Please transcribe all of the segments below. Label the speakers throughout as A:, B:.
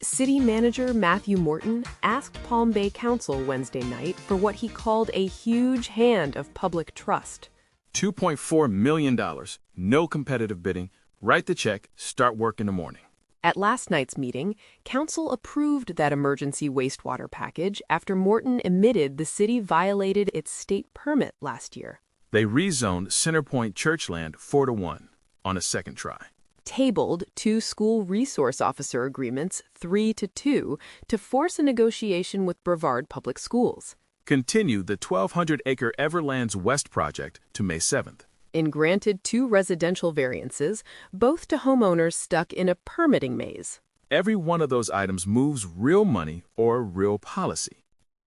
A: City Manager Matthew Morton asked Palm Bay Council Wednesday night for what he called a huge hand of public trust.
B: $2.4 million. No competitive bidding. Write the check. Start work in the morning.
A: At last night's meeting, Council approved that emergency wastewater package after Morton admitted the city violated its state permit last year.
B: They rezoned Centerpoint Church land 4-1 on a second try.
A: Tabled two school resource officer agreements 3-2 to force a negotiation with Brevard Public Schools.
B: Continued the 1,200-acre Everlands West project to May 7th.
A: And granted two residential variances, both to homeowners stuck in a permitting maze.
B: Every one of those items moves real money or real policy.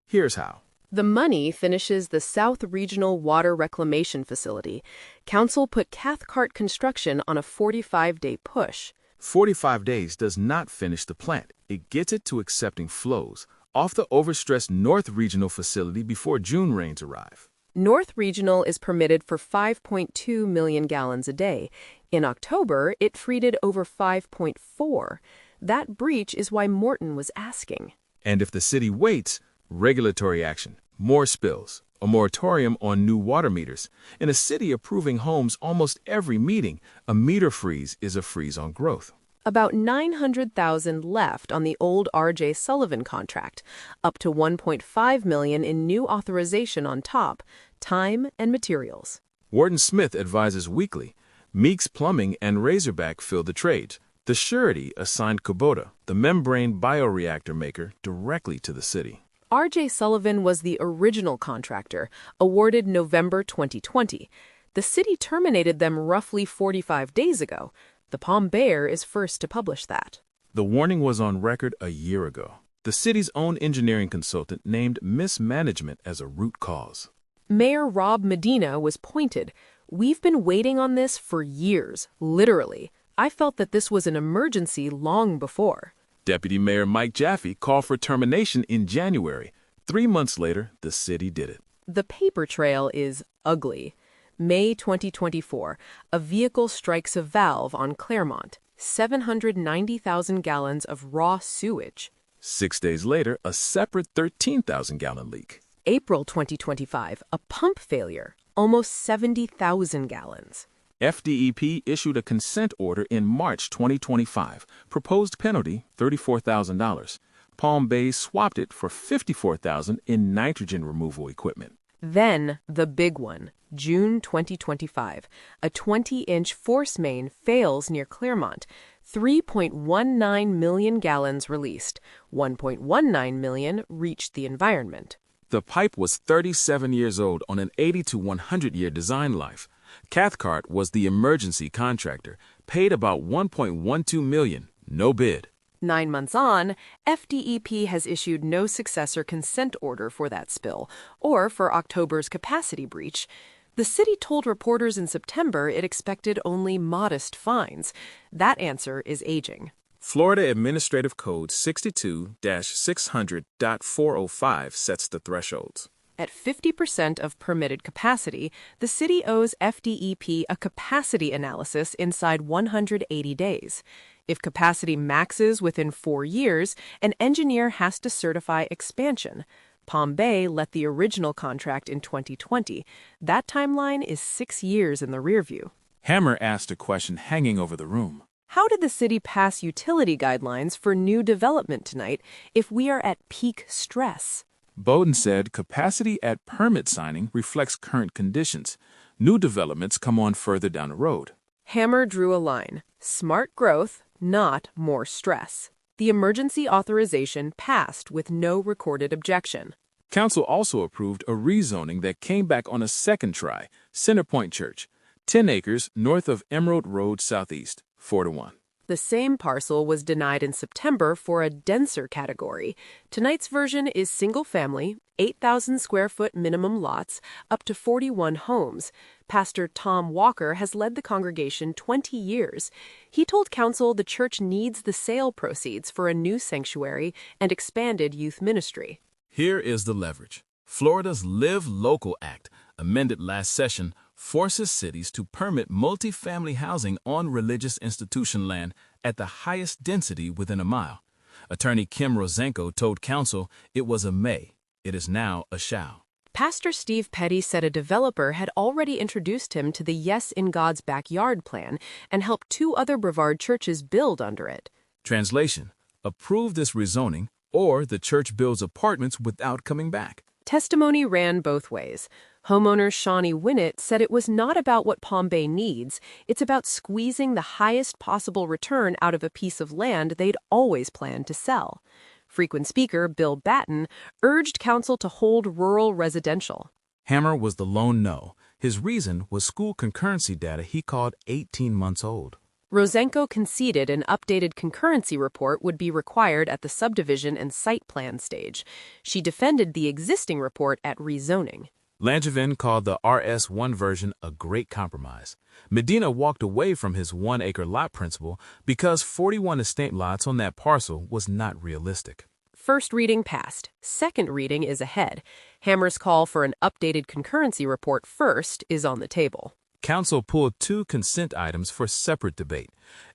B: Here's how.
A: The money finishes the South Regional Water Reclamation Facility. Council put Cathcart construction on a 45-day push.
B: 45 days does not finish the plant. It gets it to accepting flows off the overstressed North Regional facility before June rains arrive.
A: North Regional is permitted for 5.2 million gallons a day. In October, it treated over 5.4. That breach is why Morton was asking.
B: And if the city waits, regulatory action, more spills, a moratorium on new water meters. In a city approving homes almost every meeting, a meter freeze is a freeze on growth.
A: About $900,000 left on the old R.J. Sullivan contract, up to $1.5 million in new authorization on top, time and materials.
B: Wharton Smith advises weekly. Meeks Plumbing and Razorback fill the trades. The surety assigned Kubota, the membrane bioreactor maker, directly to the city.
A: R.J. Sullivan was the original contractor, awarded November 2020. The city terminated them roughly 45 days ago. The Palm Bear is first to publish that.
B: The warning was on record a year ago. The city's own engineering consultant named mismanagement as a root cause.
A: Mayor Rob Medina was pointed. We've been waiting on this for years, literally. I felt that this was an emergency long before.
B: Deputy Mayor Mike Jaffe called for termination in January. 3 months later, the city did it.
A: The paper trail is ugly. May 2024, a vehicle strikes a valve on Claremont. 790,000 gallons of raw sewage.
B: 6 days later, a separate 13,000-gallon leak.
A: April 2025, a pump failure. Almost 70,000 gallons.
B: FDEP issued a consent order in March 2025. Proposed penalty, $34,000. Palm Bay swapped it for $54,000 in nitrogen removal equipment.
A: Then, the big one, June 2025. A 20-inch force main fails near Claremont. 3.19 million gallons released. 1.19 million reached the environment.
B: The pipe was 37 years old on an 80 to 100-year design life. Cathcart was the emergency contractor, paid about $1.12 million, no bid.
A: 9 months on, FDEP has issued no successor consent order for that spill or for October's capacity breach. The city told reporters in September it expected only modest fines. That answer is aging.
B: Florida Administrative Code 62-600.405 sets the thresholds.
A: At 50% of permitted capacity, the city owes FDEP a capacity analysis inside 180 days. If capacity maxes within 4 years, an engineer has to certify expansion. Palm Bay let the original contract in 2020. That timeline is 6 years in the rearview.
B: Hammer asked a question hanging over the room.
A: How did the city pass utility guidelines for new development tonight if we are at peak stress?
B: Bowden said capacity at permit signing reflects current conditions. New developments come on further down the road.
A: Hammer drew a line. Smart growth, not more stress. The emergency authorization passed with no recorded objection.
B: Council also approved a rezoning that came back on a second try. Centerpoint Church, 10 acres north of Emerald Road Southeast, 4-1.
A: The same parcel was denied in September for a denser category. Tonight's version is single-family, 8,000 square foot minimum lots, up to 41 homes. Pastor Tom Walker has led the congregation 20 years. He told council the church needs the sale proceeds for a new sanctuary and expanded youth ministry.
B: Here is the leverage. Florida's Live Local Act, amended last session, forces cities to permit multifamily housing on religious institution land at the highest density within a mile. Attorney Kim Rosenko told council it was a may. It is now a shall.
A: Pastor Steve Petty said a developer had already introduced him to the Yes in God's Backyard plan and helped 2 other Brevard churches build under it.
B: Translation: approve this rezoning, or the church builds apartments without coming back.
A: Testimony ran both ways. Homeowner Shawnee Winnett said it was not about what Palm Bay needs, it's about squeezing the highest possible return out of a piece of land they'd always planned to sell. Frequent speaker Bill Batten urged council to hold rural residential.
B: Hammer was the lone no. His reason was school concurrency data he called 18 months old.
A: Rosenko conceded an updated concurrency report would be required at the subdivision and site plan stage. She defended the existing report at rezoning.
B: Langevin called the RS1 version a great compromise. Medina walked away from his 1-acre lot principle because 41 estate lots on that parcel was not realistic.
A: First reading passed. Second reading is ahead. Hammer's call for an updated concurrency report first is on the table.
B: Council pulled 2 consent items for separate debate: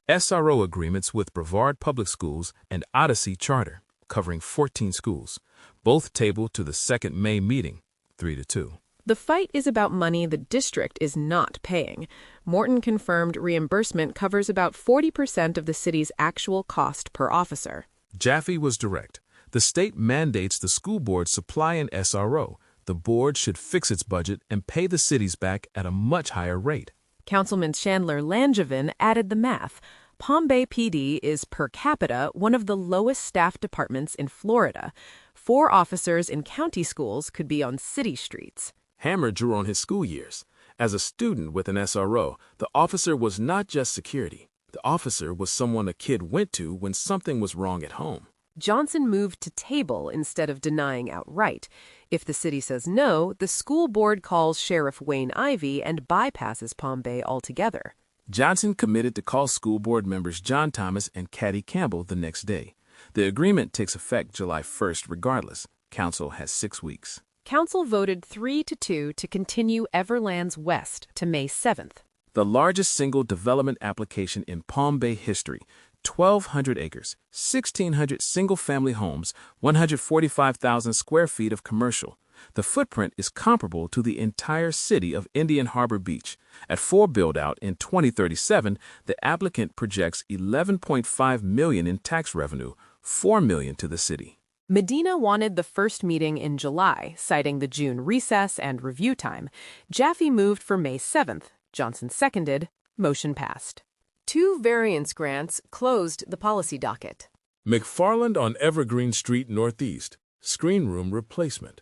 B: SRO agreements with Brevard Public Schools and Odyssey Charter, covering 14 schools, both tabled to the second May meeting, 3-2.
A: The fight is about money the district is not paying. Morton confirmed reimbursement covers about 40% of the city's actual cost per officer.
B: Jaffe was direct. The state mandates the school board supply an SRO. The board should fix its budget and pay the cities back at a much higher rate.
A: Councilman Chandler Langevin added the math. Palm Bay PD is per capita one of the lowest staffed departments in Florida. 4 officers in county schools could be on city streets.
B: Hammer drew on his school years. As a student with an SRO, the officer was not just security. The officer was someone a kid went to when something was wrong at home.
A: Johnson moved to table instead of denying outright. If the city says no, the school board calls Sheriff Wayne Ivey and bypasses Palm Bay altogether.
B: Johnson committed to call school board members John Thomas and Caddy Campbell the next day. The agreement takes effect July 1st regardless. Council has 6 weeks.
A: Council voted 3-2 to continue Everlands West to May 7th.
B: The largest single development application in Palm Bay history, 1,200 acres, 1,600 single-family homes, 145,000 square feet of commercial. The footprint is comparable to the entire city of Indian Harbor Beach. At full build-out in 2037, the applicant projects $11.5 million in tax revenue, $4 million to the city.
A: Medina wanted the first meeting in July, citing the June recess and review time. Jaffe moved for May 7th. Johnson seconded. Motion passed. 2 variance grants closed the policy docket.
B: McFarland on Evergreen Street Northeast, screen room replacement.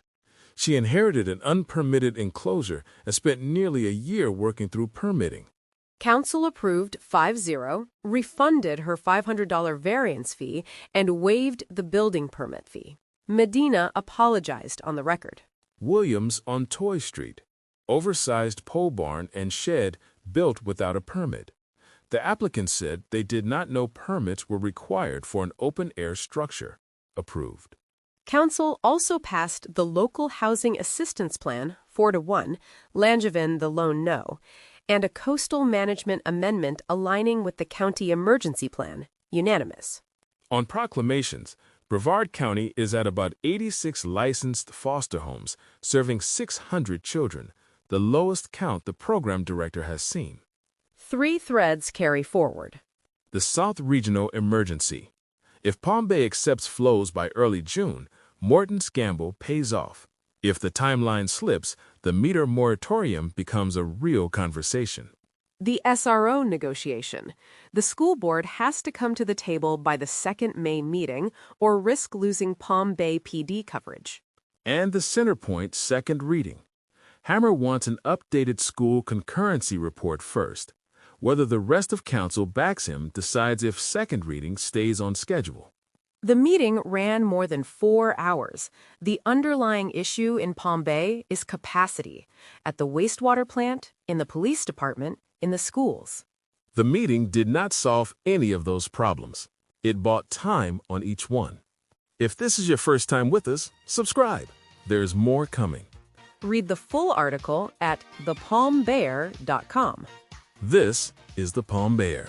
B: She inherited an unpermitted enclosure and spent nearly a year working through permitting.
A: Council approved 5-0, refunded her $500 variance fee, and waived the building permit fee. Medina apologized on the record.
B: Williams on Toy Street, oversized pole barn and shed built without a permit. The applicant said they did not know permits were required for an open-air structure. Approved.
A: Council also passed the Local Housing Assistance Plan, 4-1, Langevin the lone no, and a Coastal Management Amendment aligning with the County Emergency Plan, unanimous.
B: On proclamations, Brevard County is at about 86 licensed foster homes, serving 600 children, the lowest count the program director has seen.
A: 3 threads carry forward.
B: The South Regional Emergency. If Palm Bay accepts flows by early June, Morton's gamble pays off. If the timeline slips, the meter moratorium becomes a real conversation.
A: The SRO negotiation. The school board has to come to the table by the second May meeting or risk losing Palm Bay PD coverage.
B: And the center point second reading. Hammer wants an updated school concurrency report first. Whether the rest of council backs him decides if second reading stays on schedule.
A: The meeting ran more than 4 hours. The underlying issue in Palm Bay is capacity at the wastewater plant, in the police department, in the schools.
B: The meeting did not solve any of those problems. It bought time on each one. If this is your first time with us, subscribe. There's more coming.
A: Read the full article at thepalmbear.com.
B: This is The Palm Bear.